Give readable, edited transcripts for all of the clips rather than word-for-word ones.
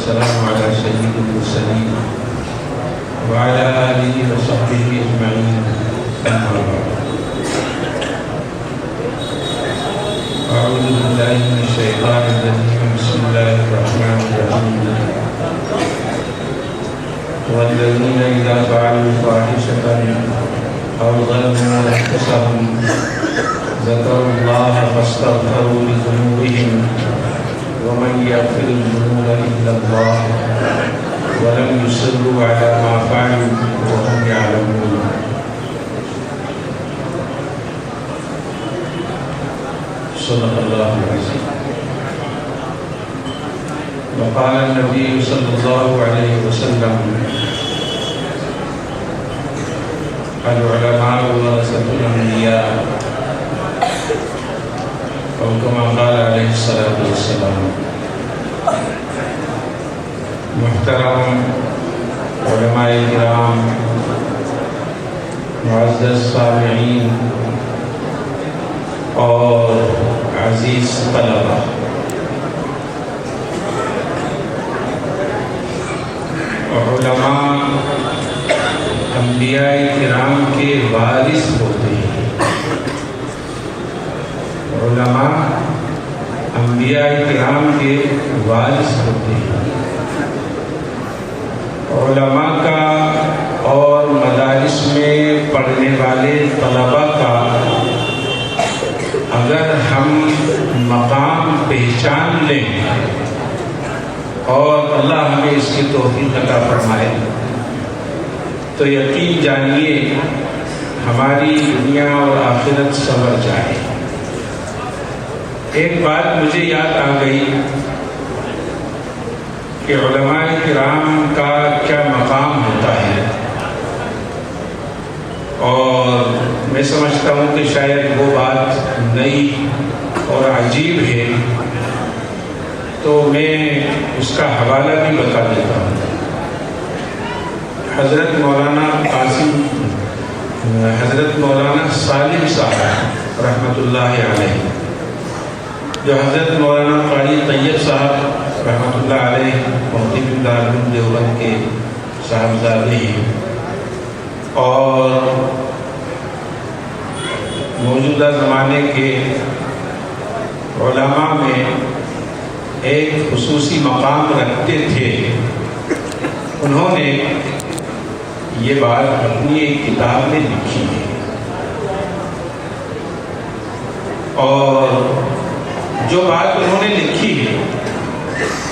والسلام على سيد المرسلين وعلى آله وصحبه أجمعين أما بعد أعوذ بالله من الشيطان الرجيم بسم الله الرحمن الرحيم والذين إذا فعلوا فاحشة أو ظلموا أنفسهم ذكروا الله فاستغفروا لذنوبهم ومن يغفر الذنوب إلا الله ولم يصروا على ما فعلوا وهم يعلمون صدق الله العظيم. وقال النبي صلى الله عليه وسلم العلماء ورثة الأنبياء أو كما قال عليه الصلاة والسلام. محترم علماء کرام، معزز سامعین اور عزیز طلبہ، علماء انبیاء کرام کے وارث ہوتے ہیں. علماء انبیاء کرام کے وارث ہوتے ہیں. علماء کا اور مدارس میں پڑھنے والے طلباء کا اگر ہم مقام پہچان لیں اور اللہ ہمیں اس کی توفیق عطا فرمائے تو یقین جانیے ہماری دنیا اور آخرت سنور جائے. ایک بات مجھے یاد آ گئی کہ علماء کرام کا کیا مقام ہوتا ہے، اور میں سمجھتا ہوں کہ شاید وہ بات نئی اور عجیب ہے، تو میں اس کا حوالہ بھی بتا دیتا ہوں. حضرت مولانا سالم صاحب رحمۃ اللہ علیہ، جو حضرت مولانا قاری طیب صاحب رحمۃ اللہ علیہ مفتی دارالعلوم دیوبند کے صاحبزادے ہیں، اور موجودہ زمانے کے علماء میں ایک خصوصی مقام رکھتے تھے. انہوں نے یہ بات اپنی ایک کتاب میں لکھی ہے، اور جو بات انہوں نے لکھی ہے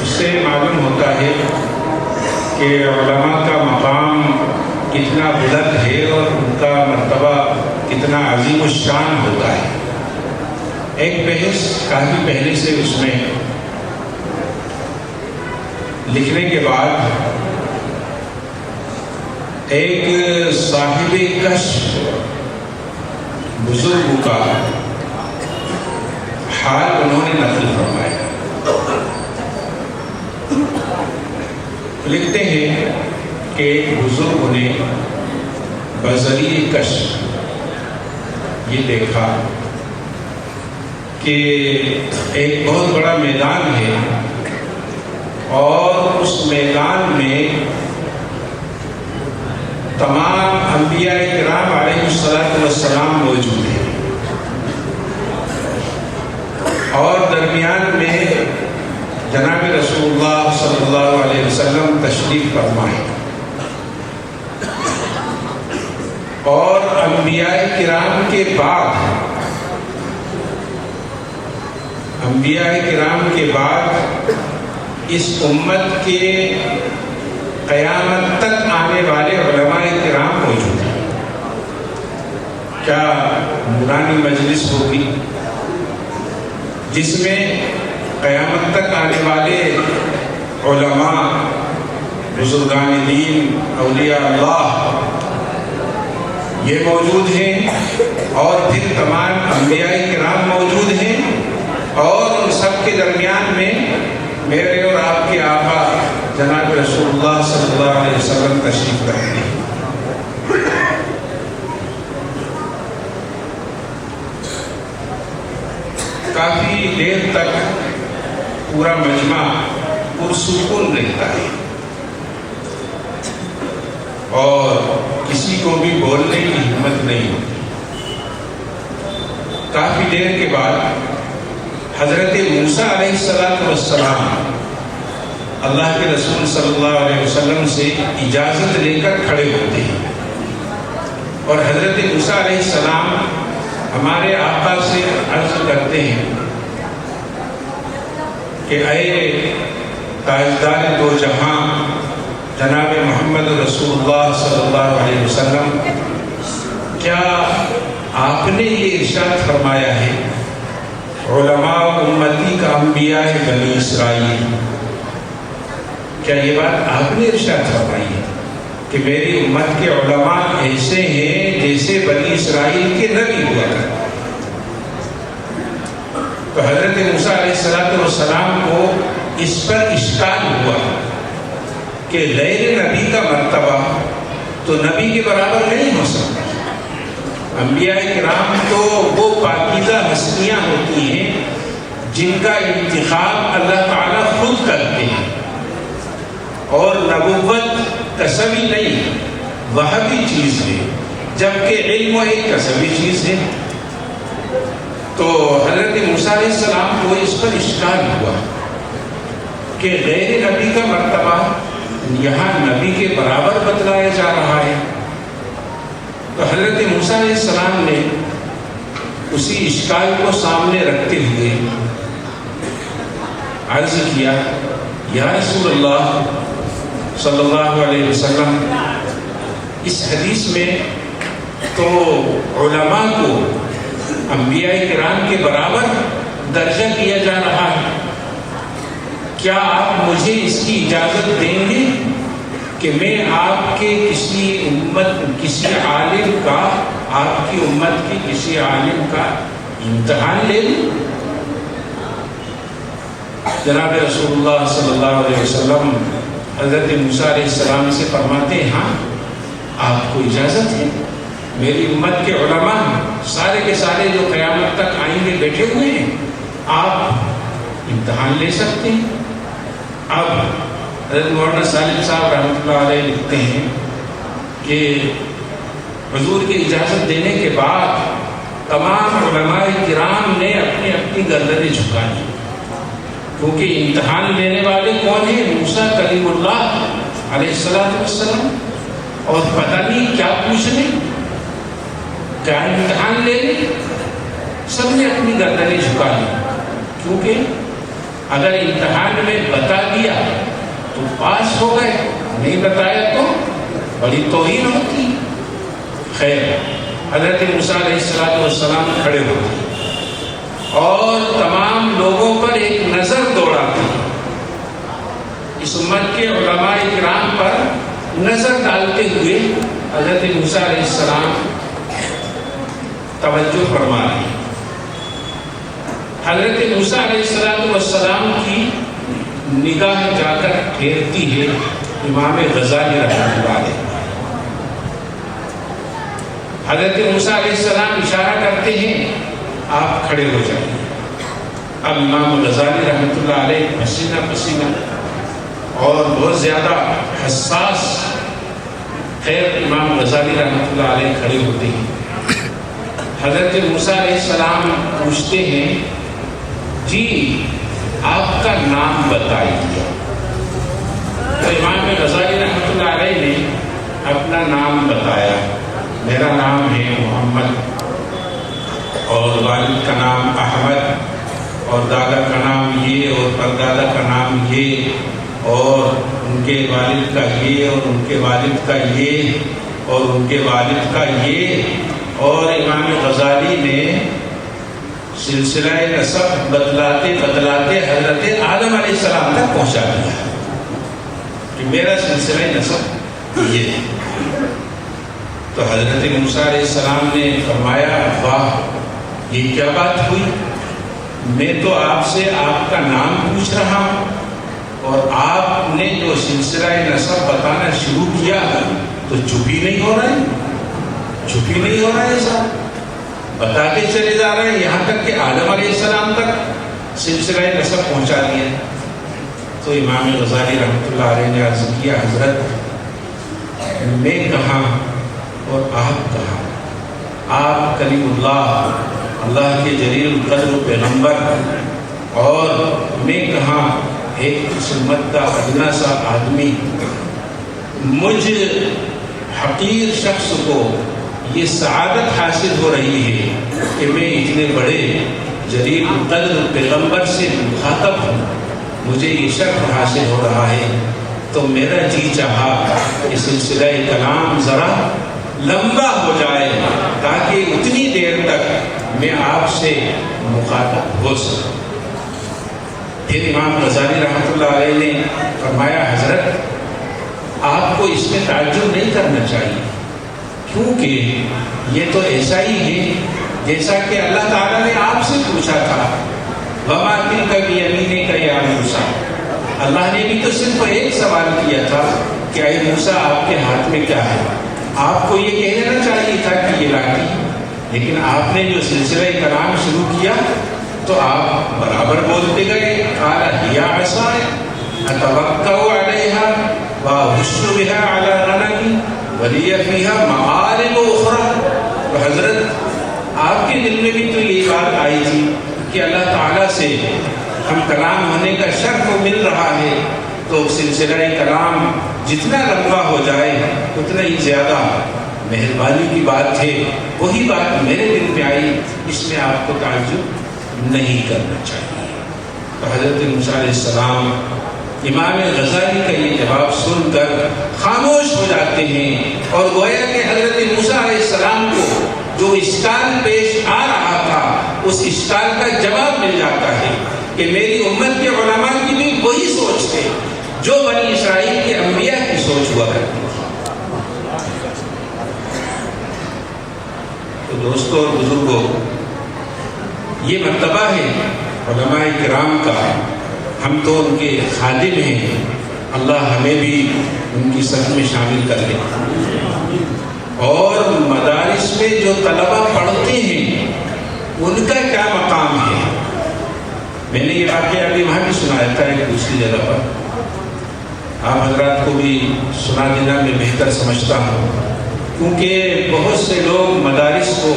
اس سے معلوم ہوتا ہے کہ علماء کا مقام کتنا بلند ہے اور ان کا مرتبہ کتنا عظیم الشان ہوتا ہے. ایک بحث کافی پہلے سے اس میں لکھنے کے بعد ایک صاحب کشف بزرگ کا حال انہوں نے نقل فرمایا. لکھتے ہیں کہ ایک بزرگ نے بذریعہ کشف یہ دیکھا کہ ایک بہت بڑا میدان ہے، اور اس میدان میں تمام انبیاء کرام علیہ السلام موجود ہیں، اور درمیان میں جناب رسول اللہ صلی اللہ علیہ وسلم تشریف فرمائے، اور انبیاء کرام کے بعد اس امت کے قیامت تک آنے والے علماء کرام موجود ہیں. کیا نورانی مجلس ہوگی جس میں قیامت تک آنے والے علماء، بزرگان دین، اولیاء اللہ یہ موجود ہیں، اور پھر تمام انبیاء کرام موجود ہیں، اور ان سب کے درمیان میں میرے اور آپ کے آقا جناب رسول اللہ صلی اللہ علیہ وسلم تشریف رکھتے ہیں. کافی دیر تک پورا مجمع پرسکون رہتا ہے اور کسی کو بھی بولنے کی ہمت نہیں ہوتی۔ کافی دیر کے بعد حضرت موسیٰ علیہ السلام اللہ کے رسول صلی اللہ علیہ وسلم سے اجازت لے کر کھڑے ہوتے ہیں اور حضرت موسیٰ علیہ السلام ہمارے آقا سے عرض کرتے ہیں کہ اے تاجدار دو جہاں جناب محمد رسول اللہ صلی اللہ علیہ وسلم، کیا آپ نے یہ ارشاد فرمایا ہے علماء امتی کا انبیاء بنی اسرائیل، کیا یہ بات آپ نے ارشاد فرمائی ہے کہ میری امت کے علماء ایسے ہیں جیسے بنی اسرائیل کے نبی ہوا کرتے؟ تو حضرت موسیٰ علیہ السلام کو اس پر اشکال ہوا کہ غیر نبی کا مرتبہ تو نبی کے برابر نہیں ہو سکتا۔ انبیاء کرام تو وہ پاکیزہ ہستیاں ہوتی ہیں جن کا انتخاب اللہ تعالیٰ خود کرتے ہیں، اور نبوت کسبی نہیں، وہبی چیز ہے، جبکہ علم ایک کسبی چیز ہے۔ تو حضرت موسیٰ علیہ السلام کو اس پر اشکال ہوا کہ غیر نبی کا مرتبہ یہاں نبی کے برابر بتلایا جا رہا ہے۔ تو حضرت موسیٰ علیہ السلام نے اسی اشکال کو سامنے رکھتے ہوئے عرض کیا، یا رسول اللہ صلی اللہ علیہ وسلم، اس حدیث میں تو علماء کو انبیاء کرام کے برابر درجہ دیا جا رہا ہے، کیا آپ مجھے اس کی اجازت دیں گے کہ میں آپ کے کسی عالم کا، آپ کی امت کے کسی عالم کا امتحان لے لوں؟ جناب رسول اللہ صلی اللہ علیہ وسلم حضرت موسیٰ علیہ السلام سے فرماتے ہیں، ہاں آپ کو اجازت ہے، میری امت کے علماء سارے کے سارے جو قیامت تک آئیں گے بیٹھے ہوئے ہیں، آپ امتحان لے سکتے ہیں۔ اب حضرت مولانا سالم صاحب رحمۃ اللہ علیہ لکھتے ہیں کہ حضور کی اجازت دینے کے بعد تمام علماء کرام نے اپنی اپنی گردنیں جھکا دی، کیونکہ امتحان لینے والے کون ہیں؟ موسیٰ کلیم اللہ علیہ السلام، اور پتہ نہیں کیا پوچھ لیں، کیا امتحان لے لیں۔ سب نے اپنی گردنیں جھکا لی، کیونکہ اگر امتحان میں بتا دیا تو پاس ہو گئے، نہیں بتایا تو بڑی توہین ہوتی۔ خیر، حضرت موسیٰ علیہ السلام کھڑے ہوتے اور تمام لوگوں پر ایک نظر دوڑاتے، اس امت کے علماء کرام پر نظر ڈالتے ہوئے حضرت موسیٰ علیہ السلام توجہ فرما رہے ہیں۔ حضرت موسیٰ علیہ السلام کی نگاہ جا کر ٹھہرتی ہے امام غزالی رحمۃ اللہ علیہ۔ حضرت موسیٰ علیہ السلام اشارہ کرتے ہیں، آپ کھڑے ہو جائیں۔ اب امام غزالی رحمۃ اللہ علیہ پسینہ پسینہ اور بہت زیادہ حساس، خیر امام غزالی رحمۃ اللہ علیہ کھڑے ہوتے ہیں۔ حضرت موسیٰ علیہ السلام پوچھتے ہیں، جی آپ کا نام بتائیے۔ تو امام غزالی رحمۃ اللہ علیہ نے اپنا نام بتایا، میرا نام ہے محمد، اور والد کا نام احمد، اور دادا کا نام یہ، اور پردادا کا نام یہ، اور ان کے والد کا یہ، اور ان کے والد کا یہ، اور ان کے والد کا یہ۔ اور امام غزالی نے سلسلہ نسب بتلاتے بتلاتے حضرت آدم علیہ السلام تک پہنچا دیا کہ میرا سلسلہ نسب یہ ہے۔ تو حضرت موسیٰ علیہ السلام نے فرمایا، واہ، یہ کیا بات ہوئی؟ میں تو آپ سے آپ کا نام پوچھ رہا ہوں اور آپ نے جو سلسلہ نسب بتانا شروع کیا تو چپ ہی نہیں ہو رہا ہے، چپ ہی نہیں ہو رہا ہے صاحب، بتاتے چلے جا رہے ہیں، یہاں تک کہ آدم علیہ السلام تک سلسلہ نسب پہنچا دیا۔ تو امام غزالی رحمۃ اللہ علیہ نے عرض کیا حضرت میں کہاں اور آپ کہاں؟ آپ کلیم اللہ، اللہ کے جلیل القدر پیغمبر، اور میں کہاں ایک امت کا ادنا سا آدمی؟ مجھ حقیر شخص کو یہ سعادت حاصل ہو رہی ہے کہ میں اتنے بڑے جلیل القدر پیغمبر سے مخاطب ہوں، مجھے یہ شرف حاصل ہو رہا ہے۔ تو میرا جی چاہا کہ سلسلہ کلام ذرا لمبا ہو جائے تاکہ اتنی دیر تک میں آپ سے مخاطب ہو سکوں۔ پھر امام غزالی رحمۃ اللہ علیہ نے فرمایا حضرت آپ کو اس میں تعجب نہیں کرنا چاہیے، کیونکہ یہ تو ایسا ہی ہے جیسا کہ اللہ تعالیٰ نے آپ سے پوچھا تھا، وَمَا تِلْكَ بِيَمِينِكَ يَا موسیٰ۔ اللہ نے بھی تو صرف ایک سوال کیا تھا کہ اے موسیٰ آپ کے ہاتھ میں کیا ہے؟ آپ کو یہ کہنا چاہیے تھا کہ یہ لاٹھی، لیکن آپ نے جو سلسلہ کلام شروع کیا تو آپ برابر بولتے گئے، قال هِيَ عَصَايَ أَتَوَكَّأُ عَلَيْهَا وَأَهُشُّ بِهَا عَلَىٰ غَنَمِي وَلِيَ فِيهَا مَآرِبُ أُخْرَىٰ۔ تو حضرت آپ کے دل میں بھی تو یہ بات آئی تھی کہ اللہ تعالیٰ سے ہم کلام ہونے کا شرف مل رہا ہے، تو سلسلہ کلام جتنا لمبا ہو جائے اتنا ہی زیادہ مہربانی کی بات ہے۔ وہی بات میرے دل میں آئی، اس میں آپ کو تعجب نہیں کرنا چاہیے۔ تو حضرت موسیٰ علیہ السلام امام غزالی کا یہ جواب سن کر خاموش ہو جاتے ہیں، اور گویا کہ حضرت موسیٰ علیہ السلام کو جو اشکال پیش آ رہا تھا اس اشکال کا جواب مل جاتا ہے کہ میری امت کے علماء کی بھی وہی سوچ ہے جو بنی اسرائیل کے انبیاء کی سوچ ہوا کرتی تھی۔ تو دوستوں اور بزرگوں، یہ مرتبہ ہے علماء کرام کا، ہم تو ان کے خادم ہیں، اللہ ہمیں بھی ان کی صف میں شامل کر لے۔ اور مدارس میں جو طلبہ پڑھتے ہیں ان کا کیا مقام ہے؟ میں نے یہ واقعہ ابھی وہاں بھی سنایا تھا ایک دوسری جگہ پر، آپ حضرات کو بھی سنا دینا میں بہتر سمجھتا ہوں، کیونکہ بہت سے لوگ مدارس کو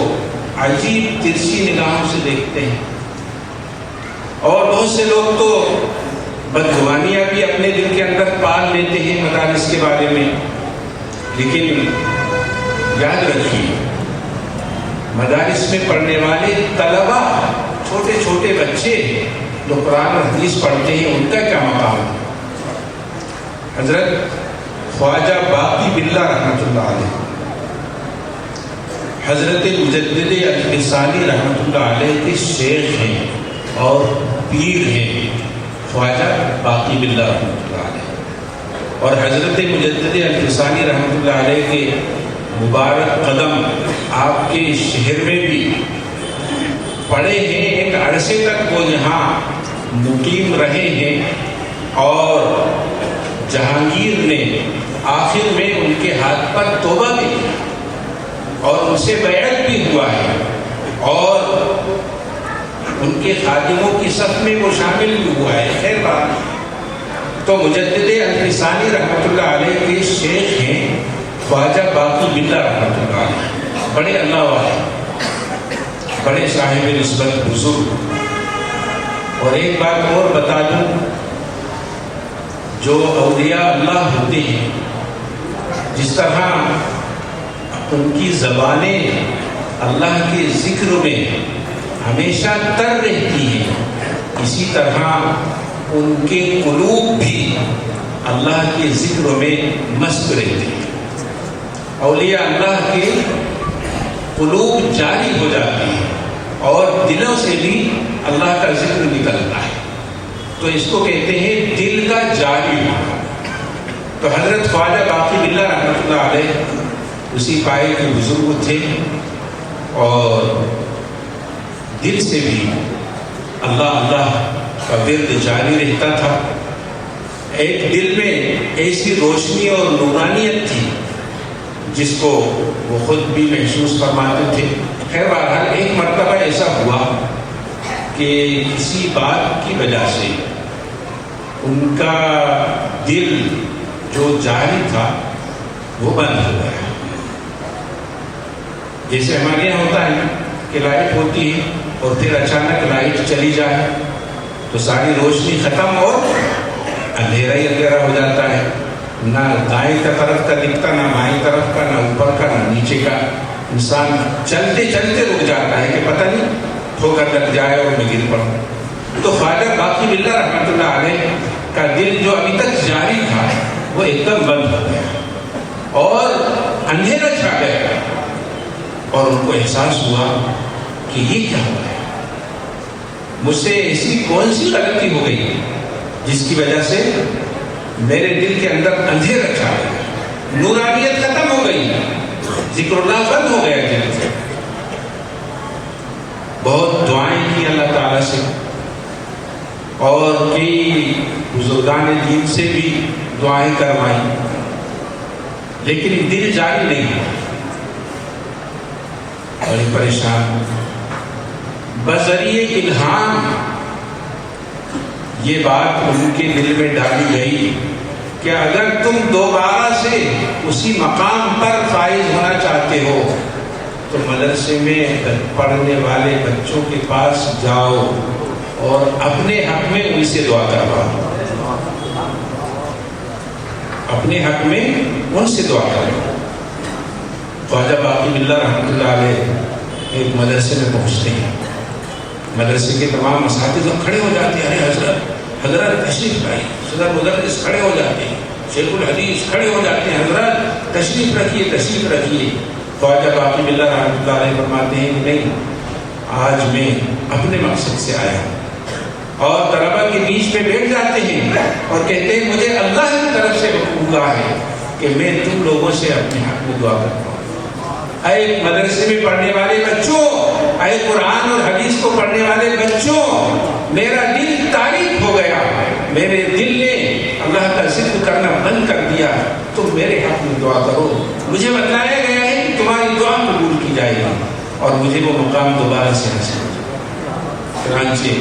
عجیب ترچھی نگاہوں سے دیکھتے ہیں، اور بہت سے لوگ تو بدگمانیاں بھی اپنے دل کے اندر پال لیتے ہیں مدارس کے بارے میں۔ لیکن یاد رکھیے، مدارس میں پڑھنے والے طلبہ، چھوٹے چھوٹے بچے جو قرآن اور حدیث پڑھتے ہیں، ان کا کیا مقام ہے؟ حضرت خواجہ باقی باللہ رحمۃ اللہ علیہ، حضرت مجدد الفسانی رحمۃ اللہ علیہ کے شیخ ہیں اور پیر ہیں خواجہ باقی باللہ رحمۃ اللہ علیہ، اور حضرت مجدد الفسانی رحمۃ اللہ علیہ کے مبارک قدم آپ کے شہر میں بھی پڑے ہیں، ایک عرصے تک وہ یہاں مقیم رہے ہیں، اور جہانگیر نے آخر میں ان کے ہاتھ پر توبہ بھی کی اور ان سے بیعت بھی ہوا ہے، اور ان کے خادموں کی صف میں وہ شامل بھی ہوا ہے۔ خیر بات، تو مجدد الفسانی رحمۃ اللہ علیہ کے شیخ ہیں خواجہ باقی باللہ رحمۃ اللہ علیہ، بڑے اللہ والے، بڑے صاحب نسبت بزرگ۔ اور ایک بات اور بتا دوں، جو اولیاء اللہ ہوتے ہیں، جس طرح ان کی زبانیں اللہ کے ذکر میں ہمیشہ تر رہتی ہیں، اسی طرح ان کے قلوب بھی اللہ کے ذکر میں مست رہتے ہیں۔ اولیاء اللہ کے قلوب جاری ہو جاتے ہیں اور دلوں سے بھی اللہ کا ذکر نکلتا ہے، تو اس کو کہتے ہیں دل کا جاری ہونا۔ تو حضرت خواجہ باقی باللہ رحمۃ اللہ علیہ اسی پائے کے بزرگ تھے، اور دل سے بھی اللہ اللہ کا ورد جاری رہتا تھا۔ ایک دل میں ایسی روشنی اور نورانیت تھی جس کو وہ خود بھی محسوس فرماتے تھے۔ خیر بہرحال ایک مرتبہ ایسا ہوا کہ کسی بات کی وجہ سے ان کا دل جو جاری تھا وہ بند ہو گیا. جیسے ہمارے یہاں ہوتا ہے کہ لائٹ ہوتی ہے اور پھر اچانک لائٹ چلی جائے تو ساری روشنی ختم اور اندھیرا ہی اندھیرا ہو جاتا ہے. نہ دائیں طرف کا دکھتا، نہ بائیں طرف کا، نہ اوپر کا، نہ نیچے کا. انسان چلتے چلتے رک جاتا ہے کہ پتہ نہیں ٹھوکر لگ جائے اور میں گر پڑوں. تو خواجہ باقی باللہ رحمۃ اللہ علیہ کا دل جو ابھی تک جاری تھا وہ ایک دم بند ہو گیا اور اندھیرا چھا گیا، اور ان کو احساس ہوا کہ یہ کیا ہو گیا، مجھ سے ایسی کون سی غلطی ہو گئی جس کی وجہ سے میرے دل کے اندر اندھیرا چھا گیا، نورانیت ختم ہو گئی، ذکر اللہ بند ہو گیا دل سے. بہت دعائیں کی اللہ تعالیٰ سے اور کئی بزرگان دین سے بھی دعائیں کروائیں، لیکن دل جاری نہیں ہوا. بڑی پریشان بذریعہ الہام یہ بات ان کے دل میں ڈالی گئی کہ اگر تم دوبارہ سے اسی مقام پر فائز ہونا چاہتے ہو تو مدرسے میں پڑھنے والے بچوں کے پاس جاؤ اور اپنے حق میں ان سے دعا کرواؤ، اپنے حق میں ان سے دعا کرواؤ. خواجہ باقی باللہ رحمۃ اللہ علیہ ایک مدرسے میں پہنچتے ہیں. مدرسے کے تمام اساتذہ کھڑے ہو جاتے ہیں، ارے حضرت تشریف لائیے. صدر مدرس کھڑے ہو جاتے ہیں، شیخ الحدیث کھڑے ہو جاتے ہیں، حضرت تشریف رکھیے تشریف رکھیے. خواجہ باقی باللہ رحمۃ اللہ علیہ فرماتے ہیں کہ نہیں، آج میں اپنے مقصد سے آیا ہوں. اور طلبہ کے بیچ میں بیٹھ جاتے ہیں اور کہتے ہیں مجھے اللہ کی طرف سے حکم ہوا ہے کہ میں تم لوگوں سے اپنے حق میں دعا کرتا ہوں. اے مدرسے میں پڑھنے والے بچوں، اے قرآن اور حدیث کو پڑھنے والے بچوں، میرا دل تاریک ہو گیا، میرے دل نے اللہ کا ذکر کرنا بند کر دیا. تم میرے حق میں دعا کرو. مجھے بتایا گیا ہے کہ تمہاری دعا قبول کی جائے گی اور مجھے وہ مقام دوبارہ سے حاصل ہو جائے. چنانچہ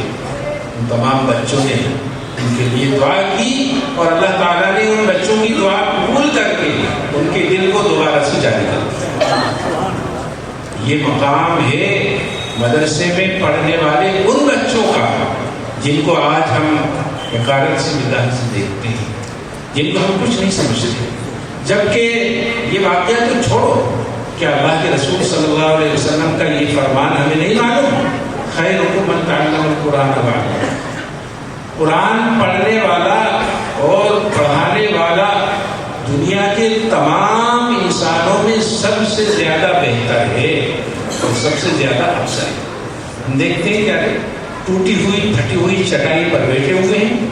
ان تمام بچوں نے ان کے لیے دعا کی اور اللہ تعالیٰ نے ان بچوں کی دعا قبول کر کے ان کے دل کو دوبارہ سے جاری کر دیا. یہ مقام ہے مدرسے میں پڑھنے والے ان بچوں کا جن کو آج ہم حقارت سے نگاہ سے دیکھتے ہیں، جن کو ہم کچھ نہیں سمجھتے. جبکہ یہ واقعہ تو چھوڑو، کیا اللہ کے رسول صلی اللہ علیہ وسلم کا یہ فرمان ہمیں نہیں معلوم؟ خیرکم من تعلم القرآن وعلمہ. قرآن پڑھنے والا اور پڑھانے والا دنیا کے تمام انسانوں میں سب سے زیادہ بہتر ہے اور سب سے زیادہ افضل ہے. ہم دیکھتے ہیں کیا ٹوٹی ہوئی پھٹی ہوئی چٹائی پر بیٹھے ہوئے ہیں،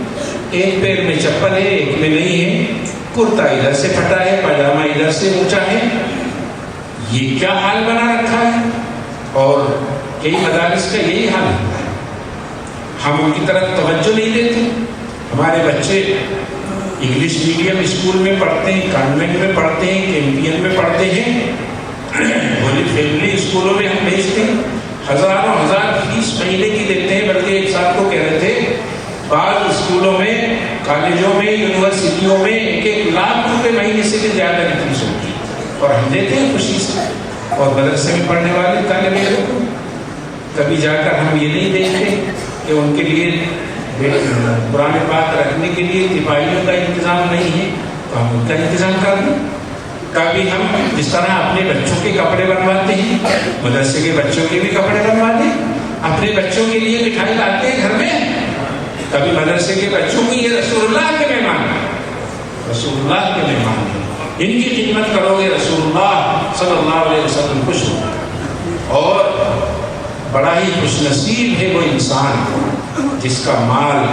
ایک پیر میں چپل ہے ایک میں نہیں ہے، کرتا ادھر سے پھٹا ہے پاجامہ ادھر سے اونچا ہے. یہ کیا حال بنا رکھا ہے؟ اور کئی مدارس کا یہی حال ہے. ہم ان کی طرف توجہ نہیں دیتے. ہمارے بچے انگلش میڈیم اسکول میں پڑھتے ہیں، کانوینٹ میں پڑھتے ہیں، کیمپین میں پڑھتے ہیں، ہولی فیملی اسکولوں میں ہم بھیجتے ہیں، ہزاروں ہزار فیس مہینے کی دیتے ہیں. بلکہ ایک صاحب کو کہہ رہے تھے بعض اسکولوں میں، کالجوں میں، یونیورسٹیوں میں 1 لاکھ روپے مہینے سے بھی زیادہ کی فیس ہوتی ہے اور ہم دیتے ہیں خوشی سے. اور مدرسے میں پڑھنے والے طالب علموں کو کبھی جا کر ہم یہ نہیں دیکھتے کہ ان کے لیے قرآن پاک رکھنے کے لیے تپاہیوں کا انتظام نہیں ہے تو ہم ان کا انتظام کر دیں. کبھی ہم جس طرح اپنے بچوں کے کپڑے بنواتے ہیں، مدرسے کے بچوں کے بھی کپڑے بنواتے ہیں، اپنے بچوں کے لیے مٹھائی لاتے ہیں گھر میں. کبھی مدرسے کے بچوں کو یہ رسول اللہ کے مہمان ہیں، رسول اللہ کے مہمان ہیں، ان کی خدمت کرو گے رسول اللہ صلی اللہ علیہ وسلم خوش ہو. اور بڑا ہی خوش نصیب ہے وہ انسان جس کا مال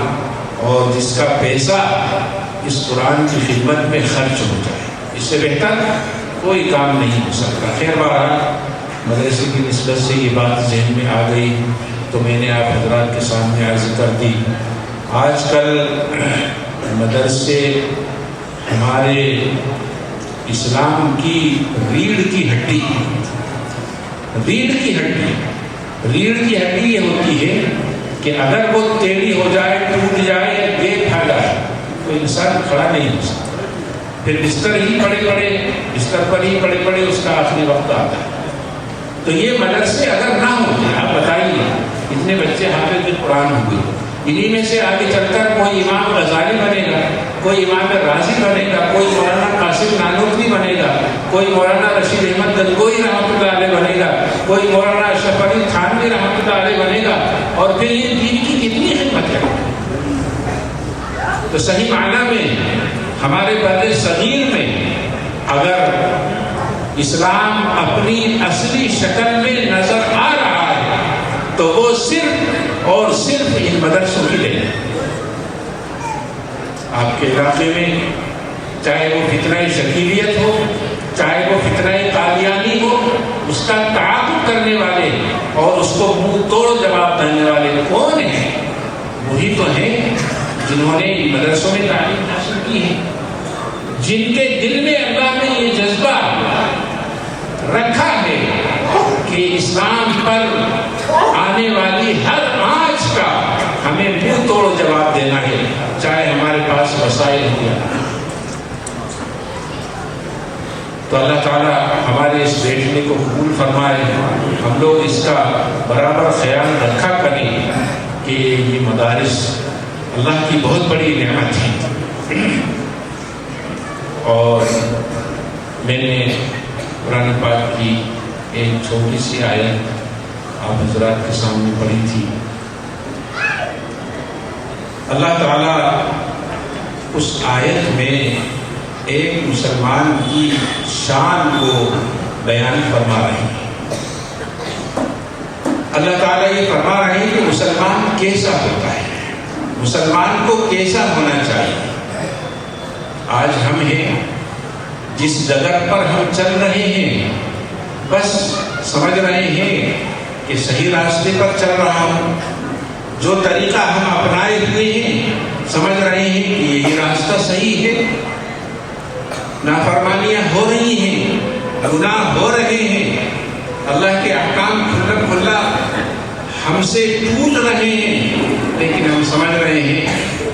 اور جس کا پیسہ اس قرآن کی خدمت میں خرچ ہو جائے. اس سے بہتر کوئی کام نہیں ہو سکتا. خیر بہرحال مدرسے کی نسبت سے یہ بات ذہن میں آ گئی تو میں نے آپ حضرات کے سامنے عرض کر دی. آج کل مدرسے ہمارے اسلام کی ریڑھ کی ہڈی یہ ہوتی ہے کہ اگر وہ ٹیڑھی ہو جائے، ٹوٹ جائے یا گیپ پھیل جائے تو انسان کھڑا نہیں ہو سکتا. پھر بستر پر ہی پڑے پڑے اس کا آخری وقت آتا ہے. تو یہ مدرسے اگر نہ ہوتے, آپ بتائیے اتنے بچے حافظ قرآن ہوں گے, انہی میں سے آگے چل کر کوئی امام غزالی بنے گا, کوئی امام راضی بنے گا, کوئی مولانا قاسم نانوتوی بنے گا, کوئی مولانا رشید احمد گنگوئی رحمۃ اللہ علیہ بنے گا, کوئی مولانا اشرف علی تھانوی رحمۃ اللہ علیہ بنے گا, اور پھر یہ دین کی کتنی خدمت ہے. تو صحیح معنی میں ہمارے بر صغیر میں اگر اسلام اپنی اصلی شکل میں نظر آ رہا ہے تو وہ صرف اور صرف ان مدرسوں کی دین ہے. آپ کے علاقے میں چاہے وہ فتنہ شکیلیت ہو, چاہے وہ فتنہ قادیانی ہو, اس کا تعاقب کرنے والے اور اس کو منہ توڑ جواب دینے والے کون ہیں؟ وہی تو ہیں جنہوں نے مدرسوں میں تعلیم حاصل کی ہے, جن کے دل میں اللہ نے یہ جذبہ رکھا ہے کہ اسلام پر آنے والی ہر آنچ کا ہمیں منہ توڑ جواب دینا ہے, چاہے ہمارے پاس وسائل ہو. تو اللہ تعالیٰ ہمارے اس بیٹھنے کو قبول فرمائے. ہم لوگ اس کا برابر خیال رکھا کریں کہ یہ مدارس اللہ کی بہت بڑی نعمت ہے. اور میں نے قرآن پاک کی ایک چھوٹی سی آیت آپ حضرات کے سامنے پڑھی تھی. اللہ تعالیٰ اس آیت میں ایک مسلمان کی شان کو بیان فرما رہے ہیں. اللہ تعالیٰ یہ فرما رہے ہیں کہ مسلمان کیسا ہوتا ہے, مسلمان کو کیسا ہونا چاہیے. آج ہم ہیں جس ڈگر پر ہم چل رہے ہیں, بس سمجھ رہے ہیں کہ صحیح راستے پر چل رہا ہوں, جو طریقہ ہم اپنائے ہوئے ہیں سمجھ رہے ہیں کہ یہی راستہ صحیح ہے. نافرمانیاں ہو رہی ہیں, گناہ ہو رہے ہیں, اللہ کے احکام کھلا کھلا ہم سے ٹوٹ رہے ہیں, لیکن ہم سمجھ رہے ہیں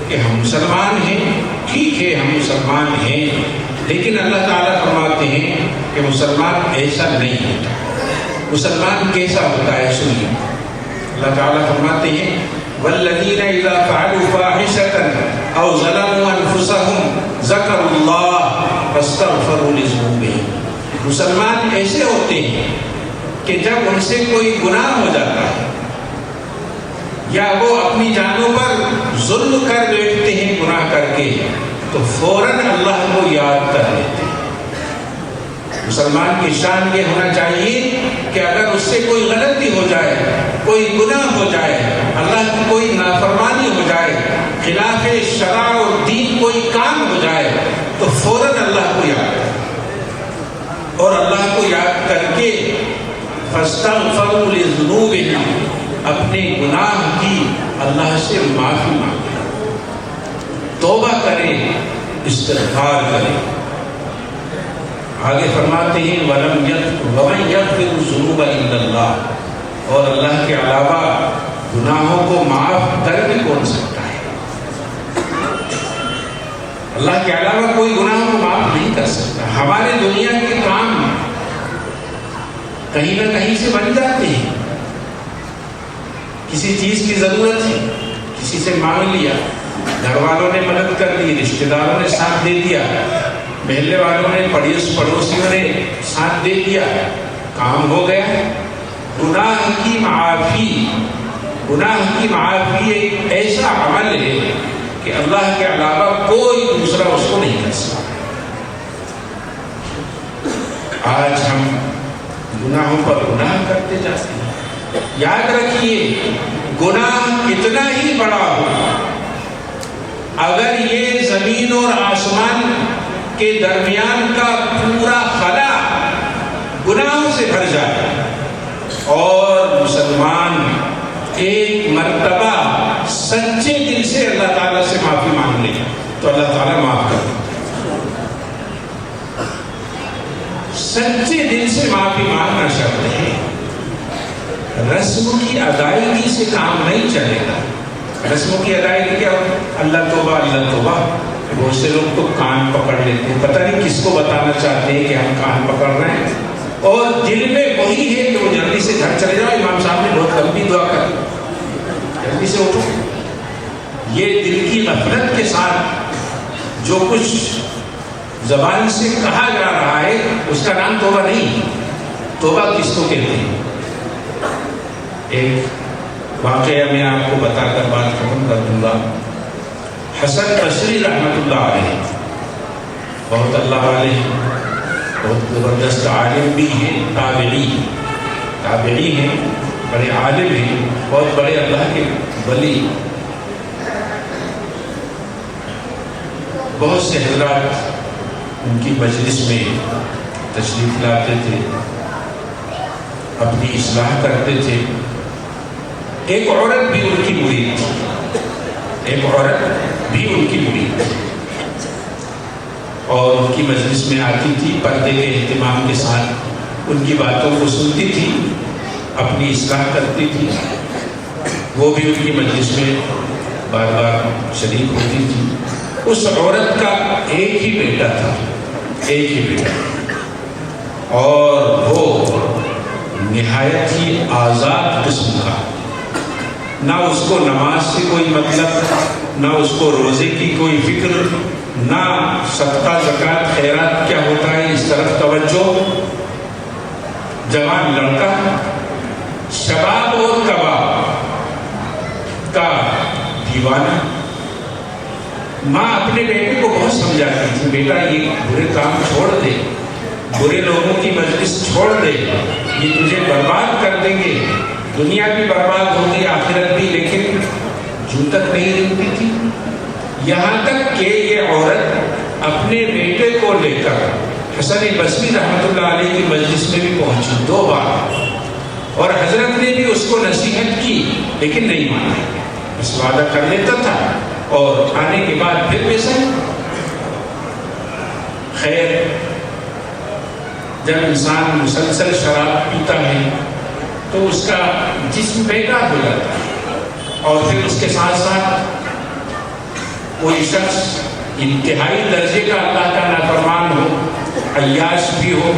کہ ہم مسلمان ہیں. ٹھیک ہے ہم مسلمان ہیں, لیکن اللہ تعالیٰ فرماتے ہیں کہ مسلمان ایسا نہیں ہوتا. مسلمان کیسا ہوتا ہے سنیے. اللہ تعالیٰ فرماتے ہیں والذین اذا فعلوا فاحشة او ظلموا انفسهم ذکروا اللہ فاستغفروا لذنوبهم. مسلمان ایسے ہوتے ہیں کہ جب ان سے کوئی گناہ ہو جاتا ہے یا وہ اپنی جانوں پر ظلم کر بیٹھتے ہیں گناہ کر کے, تو فوراً اللہ کو یاد کر لیتے ہیں. مسلمان کی شان یہ ہونا چاہیے کہ اگر اس سے کوئی غلطی ہو جائے, کوئی گناہ ہو جائے, اللہ کی کوئی نافرمانی ہو جائے, خلاف شرع اور دین کوئی کام ہو جائے, تو فوراً اللہ کو یاد کرے, اور اللہ کو یاد کر کے فاستغفروا لذنوبهم, اپنے گناہ کی اللہ سے معافی مانگے, توبہ کرے, استغفار کرے. آگے فرماتے ہیں وَمَن يَغْفِرُ الذُّنُوبَ إِلَّا اللَّهُ, اور اللہ کے علاوہ گناہوں کو معاف کر بھی کون سکتا ہے. اللہ کے علاوہ کوئی گناہوں کو معاف نہیں کر سکتا. ہمارے دنیا کے کام کہیں نہ کہیں سے بن جاتے ہیں. کسی چیز کی ضرورت ہے, کسی سے مانگ لیا, گھر والوں نے مدد کر دی, رشتہ داروں نے ساتھ دے دیا, محلے والوں نے, پڑوسیوں نے ساتھ دے دیا, کام ہو گیا. گناہ کی معافی ایک ایسا عمل ہے کہ اللہ کے علاوہ کوئی دوسرا اس کو نہیں کر سکتا. آج ہم گناہوں پر گناہ کرتے جاتے ہیں. یاد رکھیے گناہ کتنا ہی بڑا ہو, اگر یہ زمین اور آسمان کے درمیان کا پورا خلا گناہوں سے بھر جائے اور مسلمان ایک مرتبہ سچے دل سے اللہ تعالیٰ سے معافی مانگ لے تو اللہ تعالیٰ معاف کر دیتا ہے. سچے دل سے معافی مانگنا شرط ہے. رسم کی ادائیگی سے کام نہیں چلے گا. رسموں کی ادائیگی کیا ہو, اللہ توبہ اللہ توبہ, بہت سے لوگ تو کان پکڑ لیتے ہیں، پتہ نہیں کس کو بتانا چاہتے ہیں کہ ہم کان پکڑ رہے ہیں، اور دل میں وہی ہے کہ وہ جلدی سے گھر چلے جاؤ، امام صاحب نے بہت لمبی دعا کری، جلدی سے اٹھو۔ یہ دل کی غفلت کے ساتھ جو کچھ زبان سے کہا جا رہا ہے اس کا نام توبہ نہیں۔ توبہ کس کو کہتے ہیں؟ ایک واقعہ میں آپ کو بتا کر بات ختم کر دوں گا۔ حسن بصری رحمۃ اللہ علیہ بہت اللہ والے ہیں، بہت زبردست عالم بھی ہیں، تابعی ہیں، بڑے عالم ہیں، بہت بڑے اللہ کے ولی۔ بہت سے حضرات ان کی مجلس میں تشریف لاتے تھے، اپنی اصلاح کرتے تھے۔ ایک عورت بھی ان کی مرید تھی، ایک عورت بھی ان کی مرید تھی، اور ان کی مجلس میں آتی تھی، پردے کے اہتمام کے ساتھ ان کی باتوں کو سنتی تھی، اپنی اصلاح کرتی تھی۔ وہ بھی ان کی مجلس میں بار بار شریک ہوتی تھی۔ اس عورت کا ایک ہی بیٹا تھا، ایک ہی بیٹا، اور وہ نہایت ہی آزاد قسم کا، نہ اس کو نماز سے کوئی مطلب، نہ اس کو روزے کی کوئی فکر، نہ صدقہ زکوٰۃ خیرات کیا ہوتا ہے اس طرف توجہ۔ جوان لڑکا، شباب اور کباب کا دیوانہ۔ ماں اپنے بیٹے کو بہت سمجھاتی تھی، بیٹا یہ برے کام چھوڑ دے، برے لوگوں کی مجلس چھوڑ دے، یہ تجھے برباد کر دیں گے، دنیا بھی برباد ہوگی آخرت بھی۔ لیکن جوں تک نہیں رکتی تھی، یہاں تک کہ یہ عورت اپنے بیٹے کو لے کر حسن بصری رحمۃ اللہ علیہ کی مجلس میں بھی پہنچی 2 بار، اور حضرت نے بھی اس کو نصیحت کی لیکن نہیں مانا، بس وعدہ کر لیتا تھا اور آنے کے بعد پھر ویسا ہی۔ خیر، جب انسان مسلسل شراب پیتا ہے تو اس کا جسم بیکار ہو جاتا ہے، اور پھر اس کے ساتھ ساتھ کوئی شخص انتہائی درجے کا اللہ کا نافرمان ہو، عیاش بھی ہو۔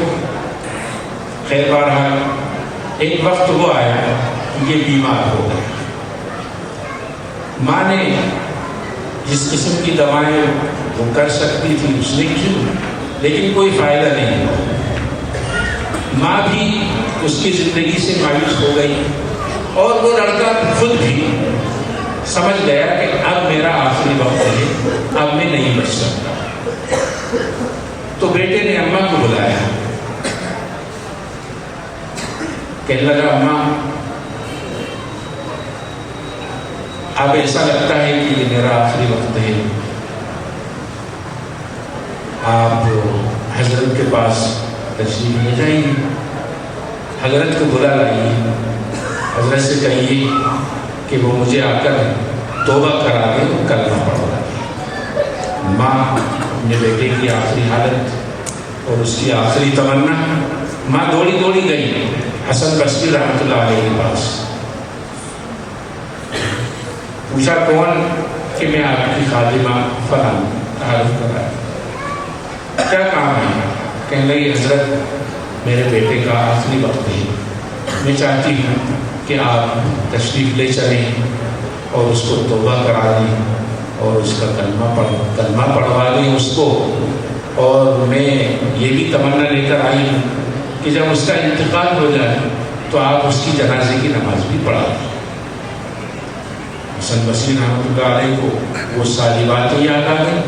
خیر بہرحال ایک وقت وہ آیا کہ یہ بیمار ہو گیا۔ ماں نے جس قسم کی دوائیں وہ کر سکتی تھی اس نے کی، لیکن کوئی فائدہ نہیں ہوا۔ ماں بھی اس کی زندگی سے مایوس ہو گئی، اور وہ لڑکا خود بھی سمجھ گیا کہ اب میرا آخری وقت ہے، اب میں نہیں بچ سکتا۔ تو بیٹے نے اماں کو بلایا، کہنے لگا اماں اب ایسا لگتا ہے کہ یہ میرا آخری وقت ہے، آپ حضرت کے پاس تشریف لے جائیے، حضرت کو بلا لائیے، حضرت سے کہیے کہ وہ مجھے آ کر توبہ کرا دے، کلمہ پڑھوا دے۔ ماں اپنے بیٹے کی آخری حالت اور اس کی آخری تمنا، ماں دوڑی دوڑی گئی حسن بصری رحمۃ اللہ علیہ کے پاس، پوچھا کون؟ کہ میں آپ کی خادمہ فلاں، تعارف کرایا، کیا کام ہے؟ کہنے لگی حضرت میرے بیٹے کا آخری وقت ہے، میں چاہتی ہوں کہ آپ تشریف لے چلیں اور اس کو توبہ کرا دیں اور اس کا کلمہ پڑھوا دیں اس کو، اور میں یہ بھی تمنا لے کر آئی ہوں کہ جب اس کا انتقال ہو جائے تو آپ اس کی جنازے کی نماز بھی پڑھا دیں۔ حسن بصری رحمۃ اللہ علیہ کو وہ ساری باتیں یاد آ گئی،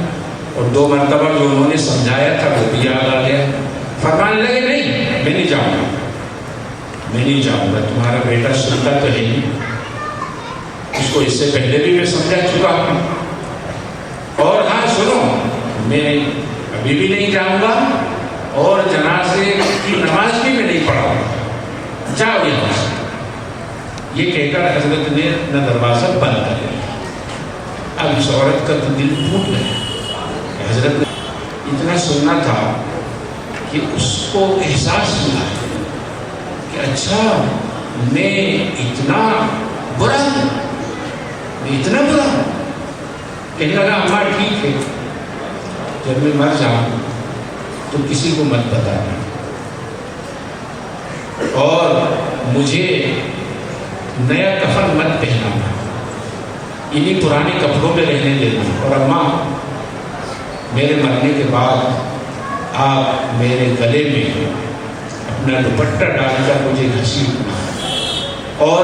اور 2 مرتبہ جو انہوں نے سمجھایا تھا وہ بھی یاد آ گیا۔ فرمانے لگے نہیں، میں نہیں جاؤں گا، میں نہیں جاؤں گا، تمہارا بیٹا سنتا تو ہے نہیں، اس کو اس سے پہلے بھی میں سمجھا چکا ہوں، اور ہاں سنو، میں ابھی بھی نہیں جاؤں گا، اور جنازے کی نماز بھی میں نہیں پڑھاؤں گا، جاؤ یہاں سے۔ یہ کہہ کر حضرت نے اپنا دروازہ بند کر لیا۔ اب اس عورت کا تو دل ٹوٹ گیا۔ حضرت نے اتنا سننا تھا کہ اس کو احساس ہوا کہ اچھا میں اتنا برا ہوں، میں اتنا برا ہوں۔ کہنے لگا اماں ٹھیک ہے، جب میں مر جاؤں تو کسی کو مت بتانا، اور مجھے نیا کفن مت پہنانا، انہی پرانے کپڑوں میں رہنے دینا، اور اماں میرے مرنے کے بعد آپ میرے گلے میں اپنا دوپٹہ ڈال کر مجھے گھسیٹنا، اور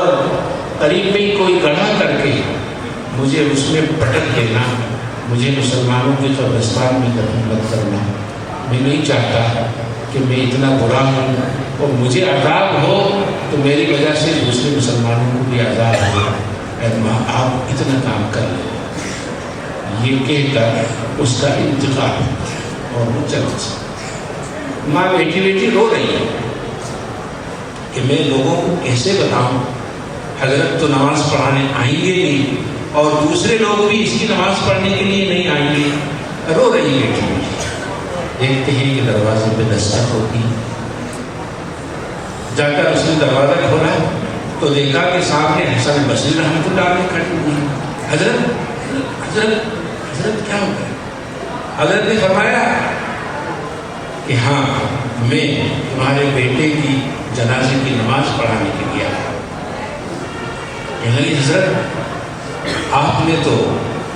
قریب میں ہی کوئی گڑھا کر کے مجھے اس میں پٹک دینا، مجھے مسلمانوں کے قبرستان میں دفن مت کرنا۔ میں نہیں چاہتا کہ میں اتنا برا ہوں اور مجھے عذاب ہو تو میری وجہ سے دوسرے مسلمانوں کو بھی عذاب ہو۔ اے ماں آپ اتنا کام کر لیں، یہ کہہ کر اس کا انتقال، اور وہ چل سکتا۔ ماں بیٹی بیٹی رو رہی ہے کہ میں لوگوں کو کیسے بتاؤں، حضرت تو نماز پڑھانے آئیں گے نہیں، اور دوسرے لوگ بھی اس کی نماز پڑھنے کے لیے نہیں آئیں گے۔ رو رہی بیٹی بیٹی۔ دیکھتے ہیں کہ دروازے پہ دستک ہوتی، جا کر اس نے دروازہ کھولا تو دیکھا کہ سامنے حسن بصری رحمۃ اللہ علیہ کھڑی ہوئی ہے۔ حضرت کیا ہو گیا؟ حضرت نے فرمایا کہ ہاں میں تمہارے بیٹے کی جنازے کی نماز پڑھانے کے لیے آیا۔ کہنے لگی حضرت آپ نے تو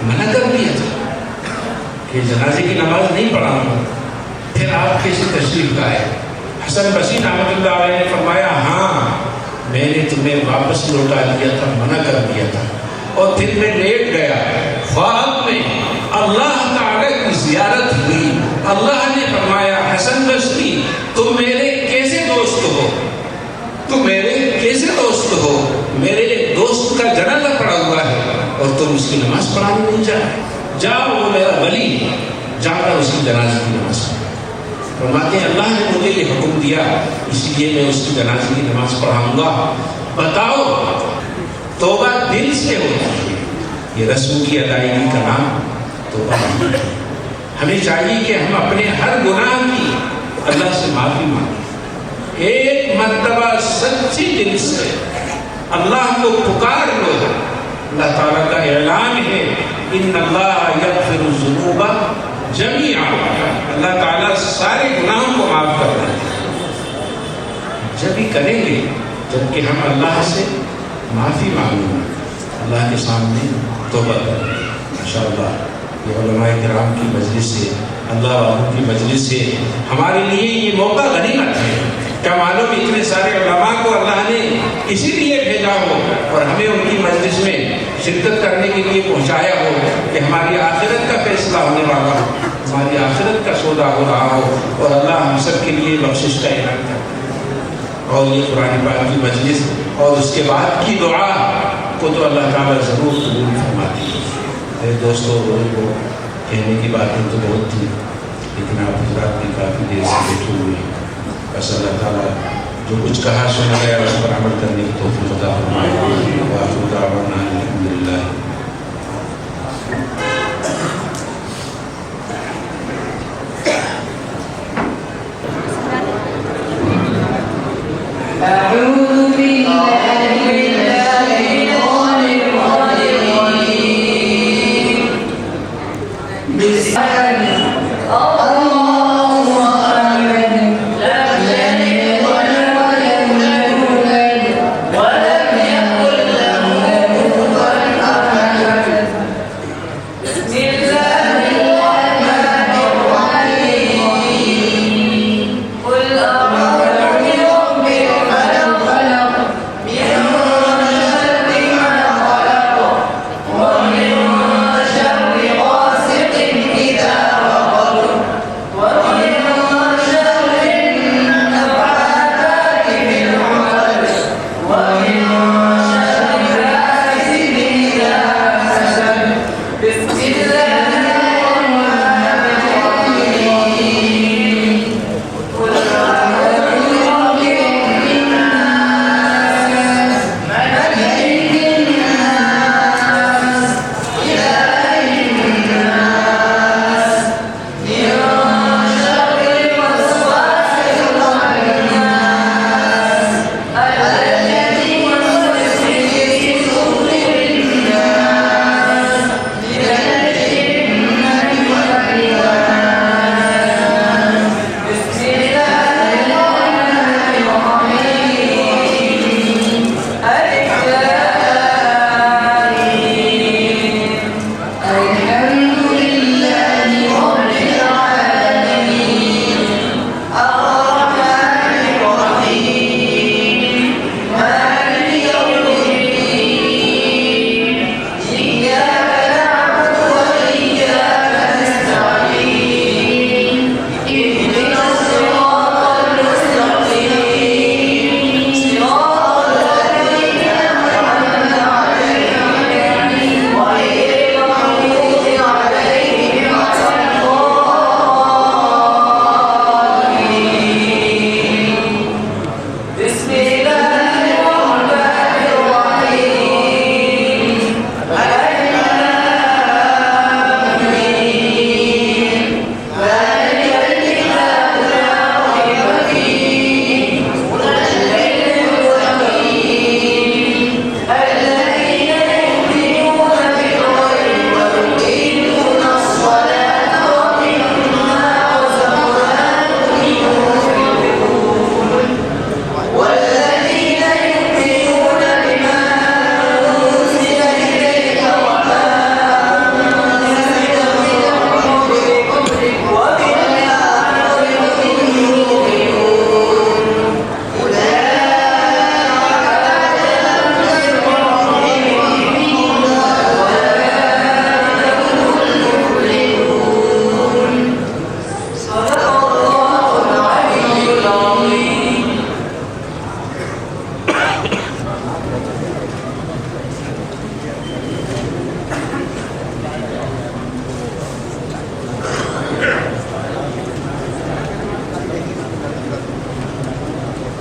منع کر دیا تھا کہ جنازے کی نماز نہیں پڑھاؤں گا، پھر آپ کیسے تشریف لائے؟ حسن بصری رحمۃ اللہ علیہ نے فرمایا ہاں میں نے تمہیں واپس لوٹا دیا تھا، منع کر دیا تھا، اور پھر میں لیٹ گیا، خواب میں اللہ تعالی کی زیارت ہوئی، اللہ نے فرمایا حسن بصری تم میرے کیسے دوست ہو، تم میرے کیسے دوست ہو، میرے ایک دوست کا جنازہ پڑا ہوا ہے اور تم اس کی نماز پڑھانے نہیں جا رہے، جاؤ وہ میرا ولی، جا کر اس کی جنازے کی نماز پڑھو۔ فرماتے ہیں اللہ نے مجھے یہ حکم دیا اس لیے میں اس کی جنازے کی نماز پڑھاؤں گا۔ بتاؤ توبہ دل سے ہوتی ہے، یہ رسم کی ادائیگی کا نام توبہ ہے۔ ہمیں چاہیے کہ ہم اپنے ہر گناہ کی اللہ سے معافی مانگیں، ایک مرتبہ سچی دل سے اللہ کو پکار لو۔ اللہ تعالیٰ کا اعلان ہے ان اللہ یغفر الذنوب جمیعا، اللہ تعالیٰ سارے گناہوں کو معاف کر دیں۔ جب ہی کریں گے جب کہ ہم اللہ سے معافی مانگیں گے، اللہ کے سامنے توبہ کریں گے انشاءاللہ۔ یہ علماء کرام کی مجلس سے، اللہ والوں کی مجلس سے ہمارے لیے یہ موقع غنیمت ہے۔ کیا معلوم اتنے سارے علماء کو اللہ نے اسی لیے بھیجا ہو اور ہمیں ان کی مجلس میں شرکت کرنے کے لیے پہنچایا ہو کہ ہماری آخرت کا فیصلہ ہونے والا ہو، ہماری آخرت کا سودا ہو رہا ہو، اور اللہ ہم سب کے لیے بخشش کا اعلان کرتا۔ اور یہ قرآن پاک کی مجلس اور اس کے بعد کی دعا کو تو اللہ تعالیٰ ضرور قبول فرماتی ہے۔ میرے دوستوں کو کہنے کی باتیں تو بہت تھی، لیکن آپ حضرات نے کافی دیر سے بیٹھے ہوئے ہیں، بس اللہ تعالیٰ جو کچھ کہا سنا گیا اس پر عمل کرنے کی توفیق عطا فرمائے۔ وآخر دعوانا الحمدللہ۔ أعوذ بالله من الشيطان الرجيم، بسم الله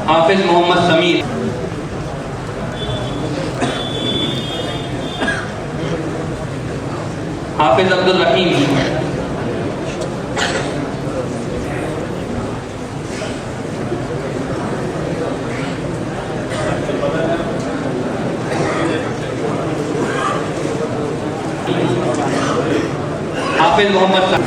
حافظ محمد سمیر، حافظ عبد الرحیم، حافظ محمد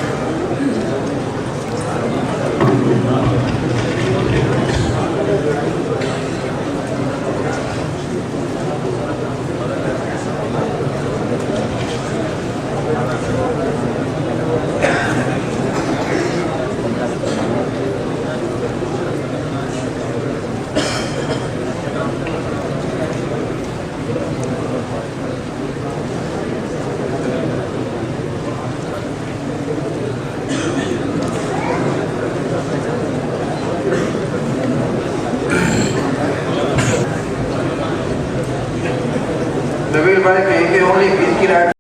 نبیل بھائی کہیں گے only 20 کی رائٹ